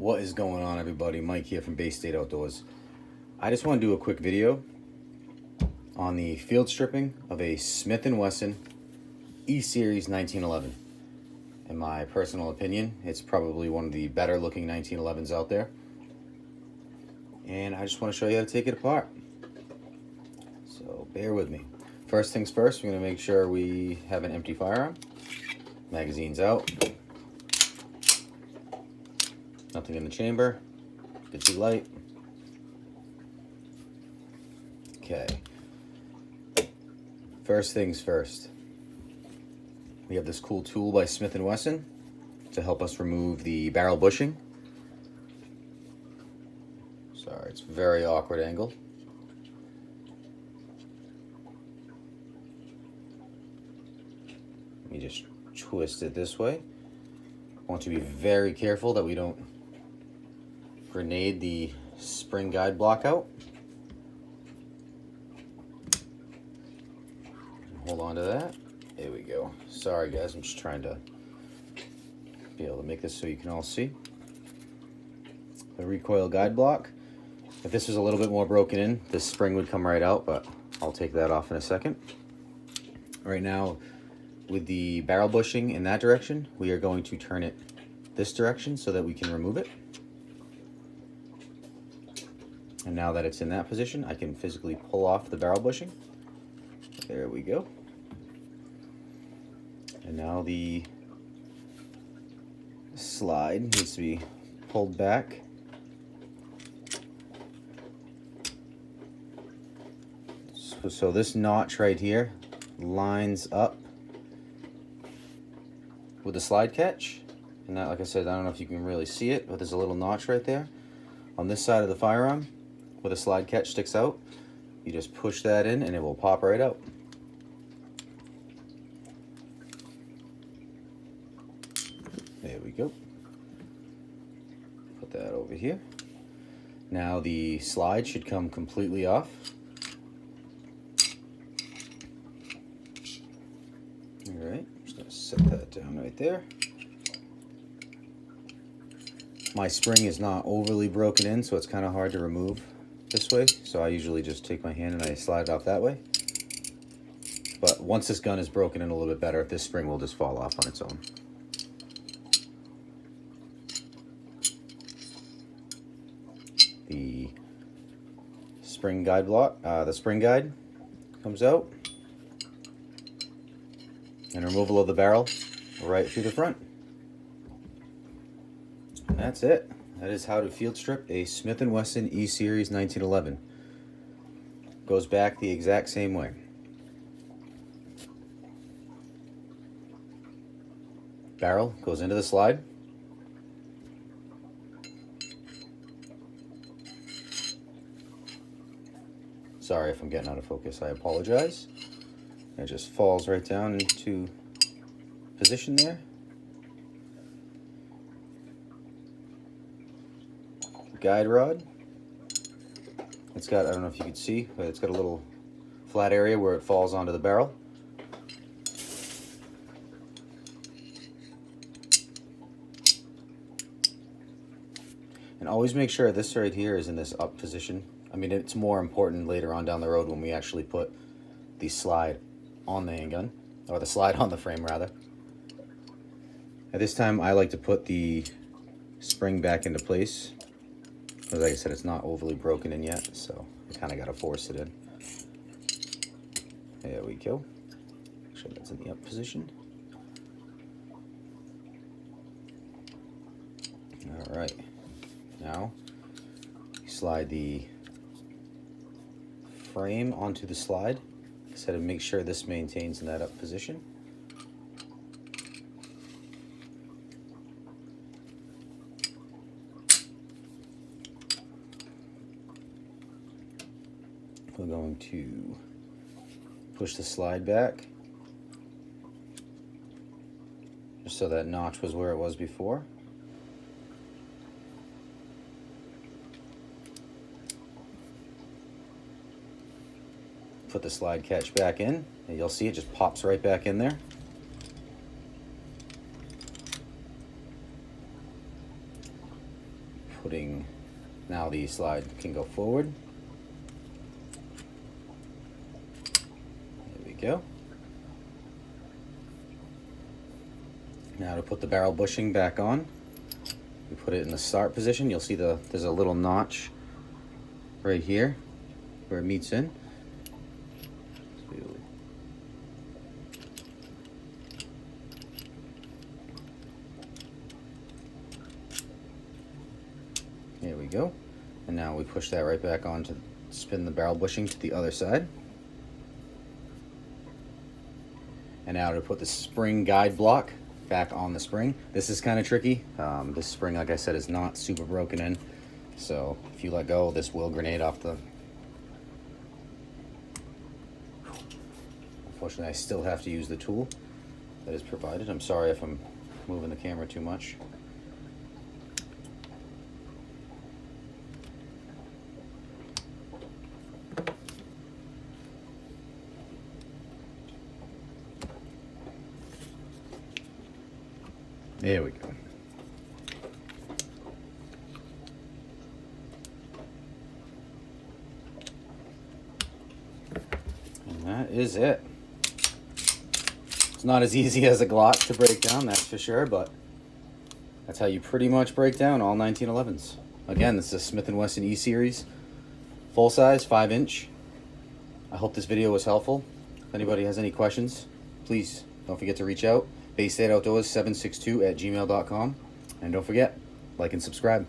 What is going on, everybody? Mike here from Bay State Outdoors. I just want to do a quick video on the field stripping of a Smith and Wesson E Series 1911. In my personal opinion, it's probably one of the better looking 1911s out there. And I just want to show you how to take it apart. So bear with me. First things first, we're going to make sure we have an empty firearm. Magazine's out. Nothing in the chamber. Good to light. Okay. First things first. We have this cool tool by Smith and Wesson to help us remove the barrel bushing. Sorry, it's a very awkward angle. Let me just twist it this way. I want to be very careful that we don't grenade the spring guide block out. Hold on to that. There we go. Sorry guys, I'm just trying to be able to make this so you can all see. The recoil guide block. If this was a little bit more broken in, this spring would come right out, but I'll take that off in a second. Right now, with the barrel bushing in that direction, we are going to turn it this direction so that we can remove it. And now that it's in that position, I can physically pull off the barrel bushing. There we go. And now the slide needs to be pulled back. So this notch right here lines up with the slide catch. And that, like I said, I don't know if you can really see it, but there's a little notch right there. On this side of the firearm, where the slide catch sticks out, you just push that in and it will pop right out. There we go. Put that over here. Now the slide should come completely off. Alright, I'm just going to set that down right there. My spring is not overly broken in, so it's kind of hard to remove this way. So I usually just take my hand and I slide it off that way. But once this gun is broken in a little bit better, this spring will just fall off on its own. The spring guide block, the spring guide comes out. And removal of the barrel right through the front. And that's it. That is how to field strip a Smith and Wesson E Series 1911. Goes back the exact same way. Barrel goes into the slide. Sorry if I'm getting out of focus, I apologize. It just falls right down into position there. Guide rod. It's got, I don't know if you can see, but it's got a little flat area where it falls onto the barrel. And always make sure this right here is in this up position. I mean, it's more important later on down the road when we actually put the slide on the handgun, or the slide on the frame rather. At this time I like to put the spring back into place. As like I said, it's not overly broken in yet, so I kind of got to force it in. There we go. Make sure that's in the up position. Alright, now slide the frame onto the slide. So to make sure this maintains in that up position. We're going to push the slide back just so that notch was where it was before. Put the slide catch back in, and you'll see it just pops right back in there. now the slide can go forward. There we go. Now to put the barrel bushing back on, we put it in the start position. You'll see there's a little notch right here where it meets in. There we go. And now we push that right back on to spin the barrel bushing to the other side. And now to put the spring guide block back on the spring. This is kind of tricky. This spring, like I said, is not super broken in. So if you let go, this will grenade off the... Unfortunately, I still have to use the tool that is provided. I'm sorry if I'm moving the camera too much. There we go. And that is it. It's not as easy as a Glock to break down, that's for sure, but that's how you pretty much break down all 1911s. Again, this is a Smith and Wesson E series, full size, 5-inch. I hope this video was helpful. If anybody has any questions, please don't forget to reach out. BayStateOutdoors762@gmail.com. And don't forget, like and subscribe.